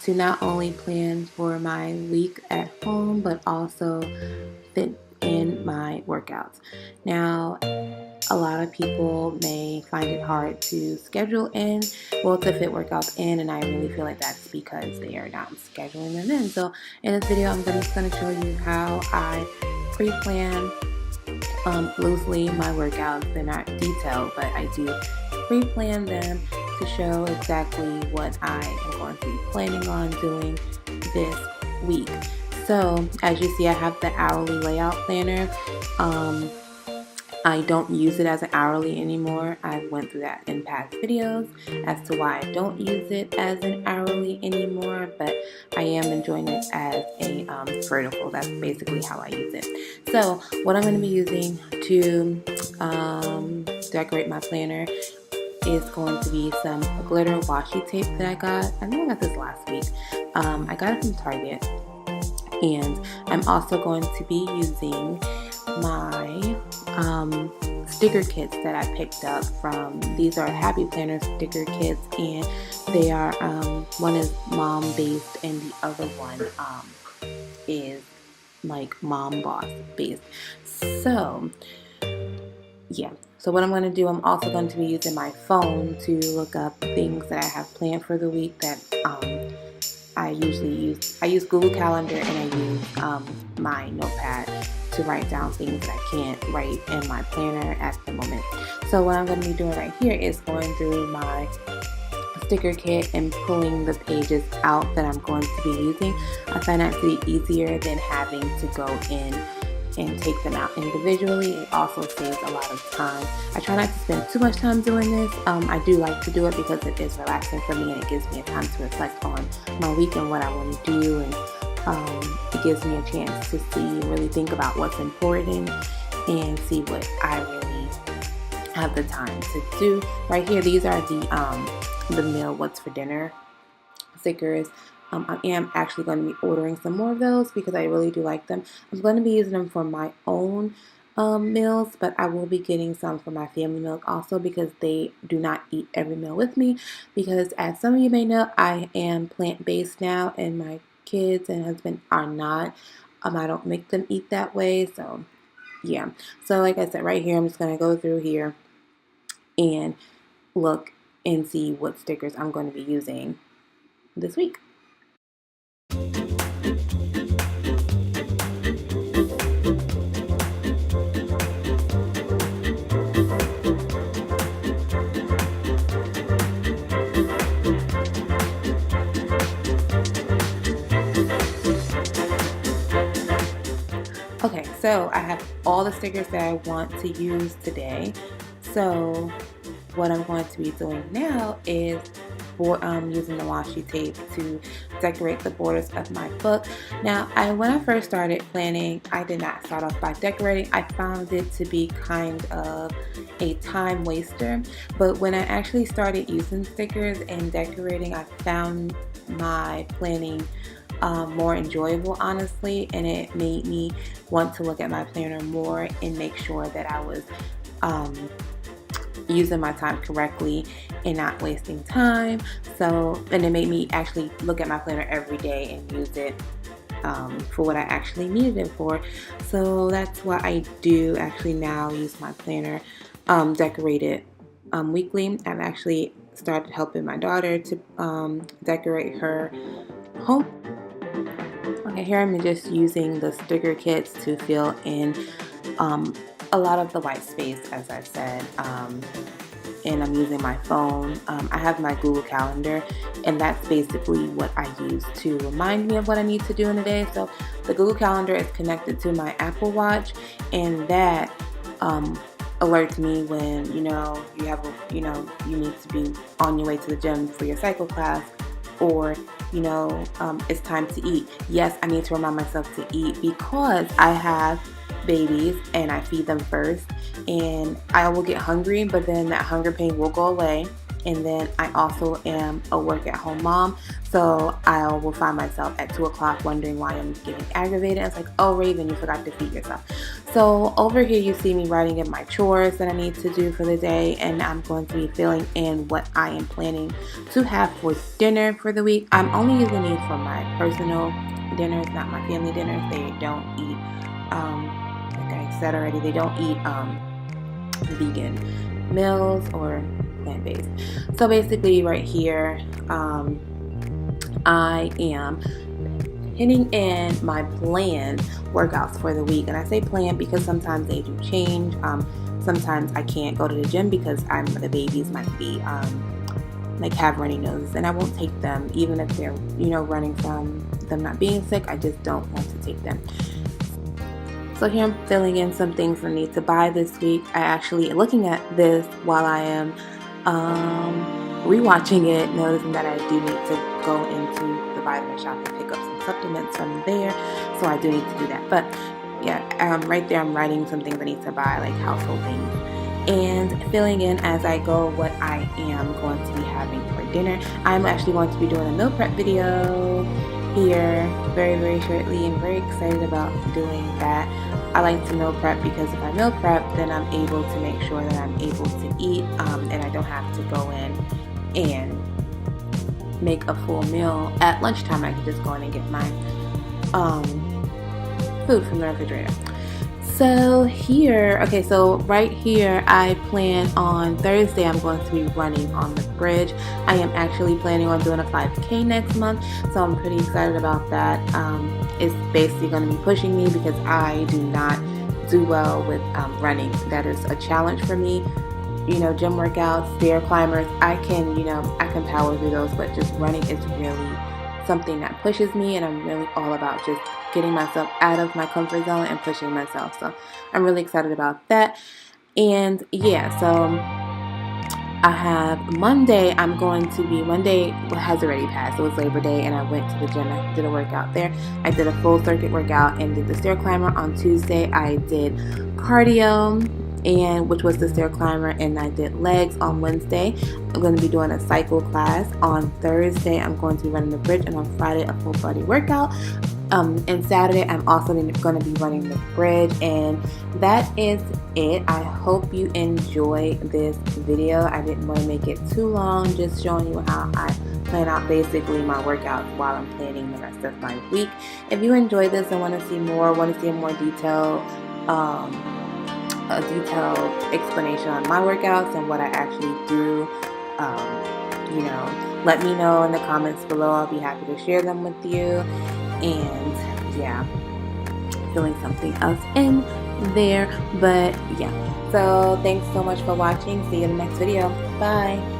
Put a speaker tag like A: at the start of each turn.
A: to not only plan for my week at home, but also fit in my workouts. Now, a lot of people may find it hard to schedule in, well, to fit workouts in, and I really feel like that's because they are not scheduling them in. So in this video, I'm just going to show you how I pre-plan loosely my workouts. They're not detailed, but I do pre-plan them to show exactly what I am going to be planning on doing this week. So as you see, I have the hourly layout planner. I don't use it as an hourly anymore. I went through that in past videos as to why I don't use it as an hourly anymore, but I am enjoying it as a vertical. That's basically how I use it. So what I'm going to be using to decorate my planner is going to be some glitter washi tape that I got. I think I got this last week. I got it from Target. And I'm also going to be using my sticker kits that I picked up from, these are Happy Planner sticker kits, and they are, one is mom based and the other one is like mom boss based. So yeah, so what I'm going to do, I'm also going to be using my phone to look up things that I have planned for the week that I usually use. I use Google Calendar and I use my notepad to write down things that I can't write in my planner at the moment. So what I'm going to be doing right here is going through my sticker kit and pulling the pages out that I'm going to be using. I find that to be easier than having to go in and take them out individually. It also saves a lot of time. I try not to spend too much time doing this. I do like to do it because it is relaxing for me and it gives me a time to reflect on my week and what I want to do, and it gives me a chance to really think about what's important and see what I really have the time to do. Right here, these are the meal what's for dinner stickers. I am actually going to be ordering some more of those because I really do like them. I'm going to be using them for my own meals, but I will be getting some for my family meals also because they do not eat every meal with me. Because as some of you may know, I am plant-based now and my kids and husband are not. I don't make them eat that way. So yeah. So like I said, right here, I'm just going to go through here and look and see what stickers I'm going to be using this week. Okay, so I have all the stickers that I want to use today. So what I'm going to be doing now is using the washi tape to decorate the borders of my book. Now, when I first started planning, I did not start off by decorating. I found it to be kind of a time waster. But when I actually started using stickers and decorating, I found my planning more enjoyable, honestly, and it made me want to look at my planner more and make sure that I was using my time correctly and not wasting time. So, and it made me actually look at my planner every day and use it for what I actually needed it for. So that's why I do actually now use my planner decorated weekly. I've actually started helping my daughter to decorate her home. Okay, here I'm just using the sticker kits to fill in a lot of the white space, as I said, and I'm using my phone. I have my Google Calendar, and that's basically what I use to remind me of what I need to do in a day. So the Google Calendar is connected to my Apple Watch, and that alerts me when you need to be on your way to the gym for your cycle class, or it's time to eat. Yes, I need to remind myself to eat because I have babies and I feed them first, and I will get hungry, but then that hunger pain will go away. And then I also am a work-at-home mom, so I will find myself at 2 o'clock wondering why I'm getting aggravated. It's like, oh, Raven, you forgot to feed yourself. So over here you see me writing in my chores that I need to do for the day, and I'm going to be filling in what I am planning to have for dinner for the week. I'm only using these for my personal dinners, not my family dinners. They don't eat, like I said already, they don't eat vegan meals or plant-based. So basically right here, I am hitting in my planned workouts for the week. And I say planned because sometimes they do change. Sometimes I can't go to the gym because the babies might be like have runny noses, and I won't take them even if they're running from them not being sick. I just don't want to take them. So here I'm filling in some things I need to buy this week. I actually, looking at this while I am rewatching it, noticing that I do need to go into the vitamin shop and pick up some supplements from there. So I do need to do that. But yeah, right there I'm writing some things I need to buy, like household things, and filling in as I go what I am going to be having for dinner. I'm actually going to be doing a meal prep video here very, very shortly, and very excited about doing that. I like to meal prep because if I meal prep, then I'm able to make sure that I'm able to eat, and I don't have to go in and make a full meal at lunchtime. I can just go in and get my food from the refrigerator. So here, okay, so right here I plan on Thursday I'm going to be running on the bridge. I am actually planning on doing a 5K next month, so I'm pretty excited about that. It's basically going to be pushing me because I do not do well with running. That is a challenge for me. Gym workouts, stair climbers, I can power through those, but just running is really something that pushes me, and I'm really all about just getting myself out of my comfort zone and pushing myself. So I'm really excited about that. And yeah, so I have Monday has already passed. It was Labor Day, and I went to the gym. I did a workout there. I did a full circuit workout and did the stair climber. On Tuesday I did cardio, which was the stair climber, and I did legs on Wednesday. I'm going to be doing a cycle class. On Thursday I'm going to be running the bridge, and on Friday a full body workout. And Saturday I'm also going to be running the bridge, and that is it. I hope you enjoy this video. I didn't want to make it too long, just showing you how I plan out basically my workouts while I'm planning the rest of my week. If you enjoyed this and want to see a more detailed a detailed explanation on my workouts and what I actually do, let me know in the comments below. I'll be happy to share them with you. And yeah, filling something else in there, but yeah, so thanks so much for watching. See you in the next video. Bye.